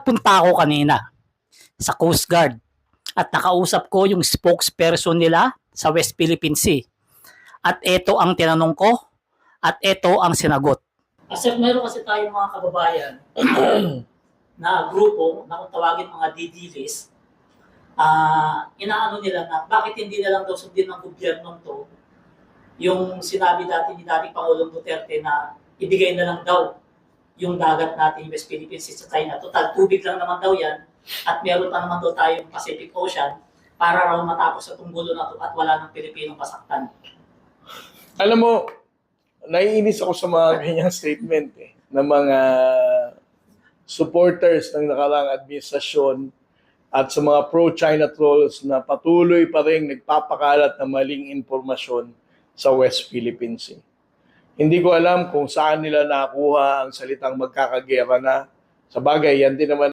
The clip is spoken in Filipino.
nagpunta ako kanina sa Coast Guard at nakausap ko yung spokesperson nila sa West Philippine Sea. At ito ang tinanong ko at ito ang sinagot. Kasi meron kasi tayong mga kababayan na grupo na kung tawagin mga DDLs, inaano nila na bakit hindi na lang daw sundin ng gobyernong to yung sinabi dati ni dating Pangulong Duterte na ibigay na lang daw yung dagat natin, West Philippine Sea sa China. Total, tubig lang naman daw yan at meron pa naman daw tayong Pacific Ocean para raw matapos sa tunggulo na to at wala ng Pilipinong pasaktan. Alam mo, naiinis ako sa mga ganyang statement ng mga supporters ng nakaraang administrasyon at sa mga pro-China trolls na patuloy pa rin nagpapakalat ng maling impormasyon sa West Philippine Sea. Hindi ko alam kung saan nila nakuha ang salitang magkakagera na. Sa bagay, yan din naman